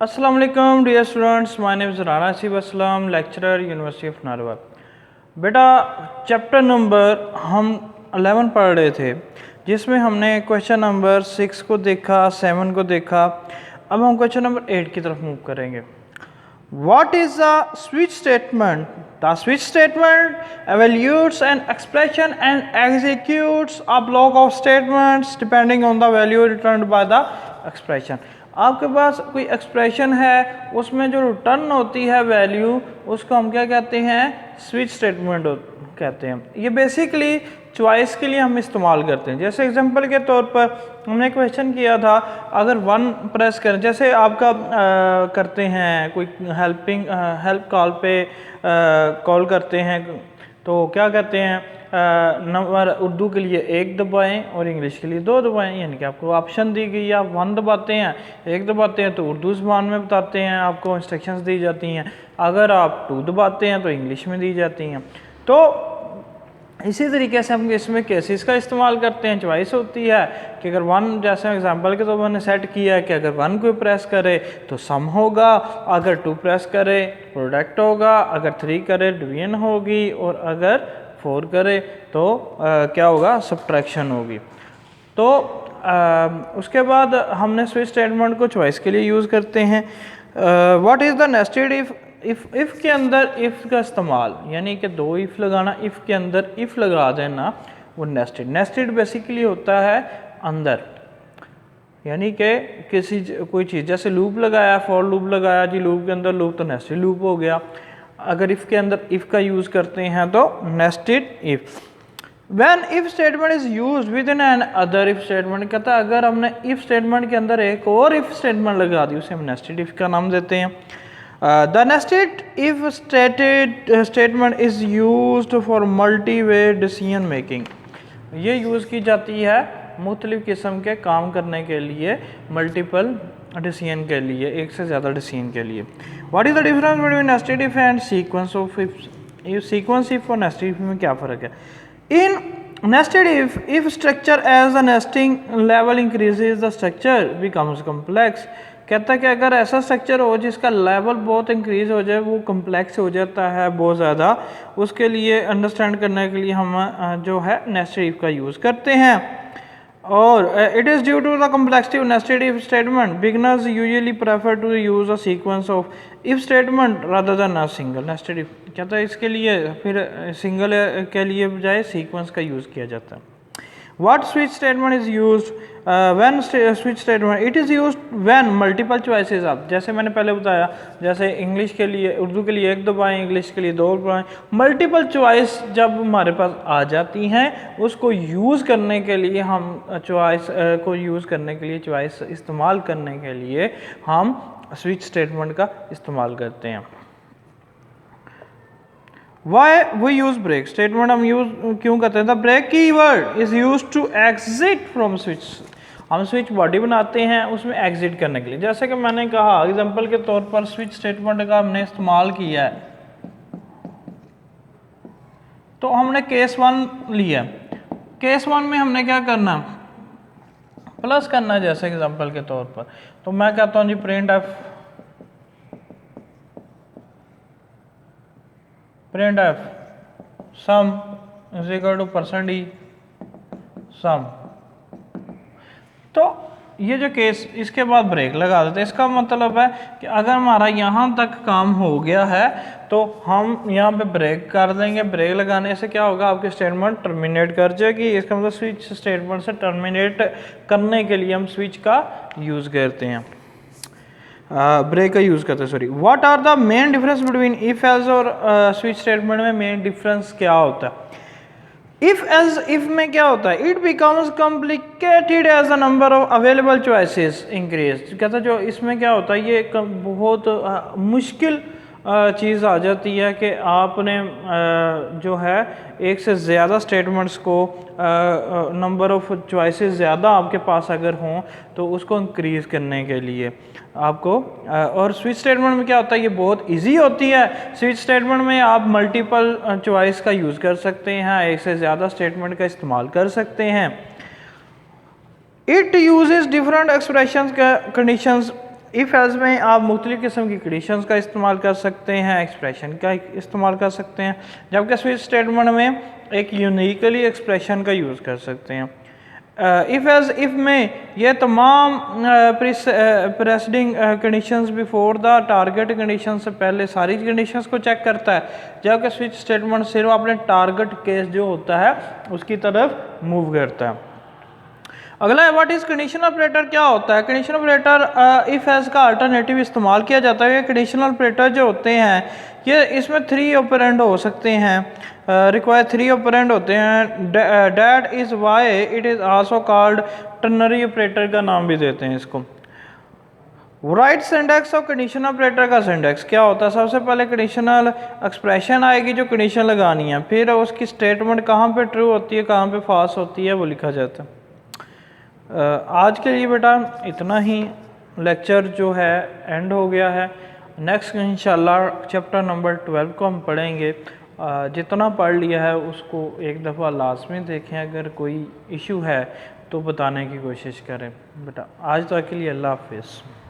अस्सलाम वालेकुम dear students, my name is Rana Asif Aslam, lecturer university of Narowal. बेटा चैप्टर नंबर हम 11 पढ़ रहे थे, जिसमें हमने क्वेश्चन नंबर 6 को देखा, 7 को देखा। अब हम क्वेश्चन नंबर 8 की तरफ मूव करेंगे। What is the switch statement? The switch statement evaluates an expression and executes a block of statements depending on the value returned by the expression. आपके पास कोई एक्सप्रेशन है, उसमें जो रिटर्न होती है वैल्यू, उसको हम क्या कहते हैं? स्विच स्टेटमेंट कहते हैं। ये बेसिकली चॉइस के लिए हम इस्तेमाल करते हैं। जैसे एग्जांपल के तौर पर हमने क्वेश्चन किया था, अगर 1 प्रेस करें, जैसे आपका करते हैं कोई हेल्प कॉल पे कॉल करते हैं, तो क्या कहते हैं? नंबर उर्दू के लिए 1 दबाएं और इंग्लिश के लिए 2 दबाएं। यानी कि आपको ऑप्शन दी गई है, आप 1 दबाते हैं, 1 दबाते हैं तो उर्दू ज़बान में बताते हैं, आपको इंस्ट्रक्शंस दी जाती हैं। अगर आप 2 दबाते हैं तो इंग्लिश में दी जाती हैं। तो इसी तरीके से हम इसमें केसेस का इस्तेमाल करते हैं। चॉइस होती है कि अगर 1, जैसे एग्जांपल के तौर पर मैंने सेट किया है कि अगर 1 को प्रेस करे तो सम होगा, अगर 2 प्रेस करे प्रोडक्ट होगा, अगर 3 करे डिवीजन होगी, और अगर 4 करे तो क्या होगा? सब्ट्रैक्शन होगी। तो उसके बाद हमने स्विच स्टेटमेंट को चॉइस के लिए यूज़ करते हैं। What is the nested if? If के अंदर इफ़ का इस्तेमाल, यानी कि 2 इफ़ लगाना, इफ़ के अंदर इफ़ लगा देना, वो नेस्टेड बेसिकली होता है अंदर। यानी कि कोई चीज़, जैसे लूप लगाया, फॉर लूप लगाया जी, लूप के अंदर लूप, तो नेस्टेड लूप हो गया। अगर इफ़ के अंदर इफ़ का यूज़ करते हैं तो nested if. When if statement is use with in an other if statement, कहता है अगर हमने इफ स्टेटमेंट के अंदर एक और इफ स्टेटमेंट लगा दी, उसे हम नेस्टेड इफ का नाम देते हैं। The nested if statement is used for multi way decision making. ये यूज़ की जाती है मुख्तलिफ़ किस्म के काम करने के लिए, मल्टीपल डिसीजन के लिए, एक से ज़्यादा डिसीजन के लिए। What is the difference between nested if and sequence of if? Sequence if और नेस्टेड इफ में क्या फ़र्क है? In nested if structure as the nesting level increases, the structure becomes complex. कहता है कि अगर ऐसा स्ट्रक्चर हो जिसका लेवल बहुत इंक्रीज हो जाए, वो कम्प्लेक्स हो जाता है बहुत ज़्यादा, उसके लिए अंडरस्टैंड करने के लिए हम जो है नेस्टेड इफ का यूज़ करते हैं। और it is due to the complexity of nested if statement, beginners usually prefer to use a sequence of if statement rather than a single nested if. कहता है इसके लिए फिर सिंगल के लिए बजाय सीक्वेंस का यूज़ किया जाता है। What switch statement is used? When switch statement it is used when multiple choices आप, जैसे मैंने पहले बताया, जैसे इंग्लिश के लिए, उर्दू के लिए 1 दबाएं, इंग्लिश के लिए 2 दबाएं। मल्टीपल चॉइस जब हमारे पास आ जाती हैं, उसको यूज़ करने के लिए हम चॉइस को यूज़ करने के लिए, चॉइस इस्तेमाल करने के लिए हम स्विच स्टेटमेंट का इस्तेमाल करते हैं। Why we use break statement? हम यूज क्यों करते हैं? The break keyword is use to exit from switch. हम स्विच बॉडी बनाते हैं उसमें एग्जिट करने के लिए। जैसे कि मैंने कहा एग्जांपल के तौर पर स्विच स्टेटमेंट का हमने इस्तेमाल किया है, तो हमने केस 1 लिया। केस 1 में हमने क्या करना? प्लस करना है। जैसे एग्जांपल के तौर पर तो मैं कहता हूँ जी printf sum is equal to %e sum. तो ये जो केस, इसके बाद ब्रेक लगा देते हैं। इसका मतलब है कि अगर हमारा यहाँ तक काम हो गया है तो हम यहाँ पे ब्रेक कर देंगे। ब्रेक लगाने से क्या होगा? आपकी स्टेटमेंट टर्मिनेट कर जाएगी। इसका मतलब स्विच स्टेटमेंट से टर्मिनेट करने के लिए हम स्विच का यूज़ करते हैं, ब्रेक का यूज़ करते हैं, sorry. What are the main difference between if else और स्विच स्टेटमेंट में मेन डिफरेंस क्या होता है? इफ एल्स इफ में क्या होता है? It becomes complicated as the number of available choices increase. कहता है जो इसमें क्या होता है, ये बहुत मुश्किल चीज़ आ जाती है कि आपने जो है एक से ज़्यादा स्टेटमेंट्स को, नंबर ऑफ चॉइसेस ज़्यादा आपके पास अगर हों तो उसको इंक्रीज़ करने के लिए आपको, और स्विच स्टेटमेंट में क्या होता है, ये बहुत इजी होती है। स्विच स्टेटमेंट में आप मल्टीपल चॉइस का यूज़ कर सकते हैं, एक से ज़्यादा स्टेटमेंट का इस्तेमाल कर सकते हैं। It uses different expression conditions if as में आप मुख्तलिफ़ किस्म की कंडीशंस का इस्तेमाल कर सकते हैं, एक्सप्रेशन का इस्तेमाल कर सकते हैं, जबकि स्विच स्टेटमेंट में एक यूनिकली एक्सप्रेशन का यूज़ कर सकते हैं। इफ़ एज इफ़ में ये तमाम presiding conditions before the target condition से पहले सारी कंडीशंस को चेक करता है, जबकि स्विच स्टेटमेंट सिर्फ अपने टारगेट केस जो होता है उसकी तरफ मूव करता है। अगला है व्हाट इज़ कंडीशनल ऑपरेटर, क्या होता है कंडीशनल ऑपरेटर? इफ एज का अल्टरनेटिव इस्तेमाल किया जाता है। ये कंडीशनल ऑपरेटर जो होते हैं ये इसमें 3 ऑपरेंड हो सकते हैं, रिक्वायर 3 ऑपरेंड होते हैं। That is why it is also called ternary operator का नाम भी देते हैं इसको। Right syntax of conditional operator का सिंटैक्स क्या होता है? सबसे पहले कंडीशनल एक्सप्रेशन आएगी जो कंडीशन लगानी है, फिर उसकी स्टेटमेंट कहाँ पे ट्रू होती है कहाँ पे फॉल्स होती है वो लिखा जाता है। आज के लिए बेटा इतना ही, लेक्चर जो है एंड हो गया है। नेक्स्ट इंशाल्लाह चैप्टर नंबर 12 को हम पढ़ेंगे। जितना पढ़ लिया है उसको एक दफ़ा लाजमी देखें, अगर कोई इशू है तो बताने की कोशिश करें। बेटा आज तक के लिए अल्लाह हाफिज़।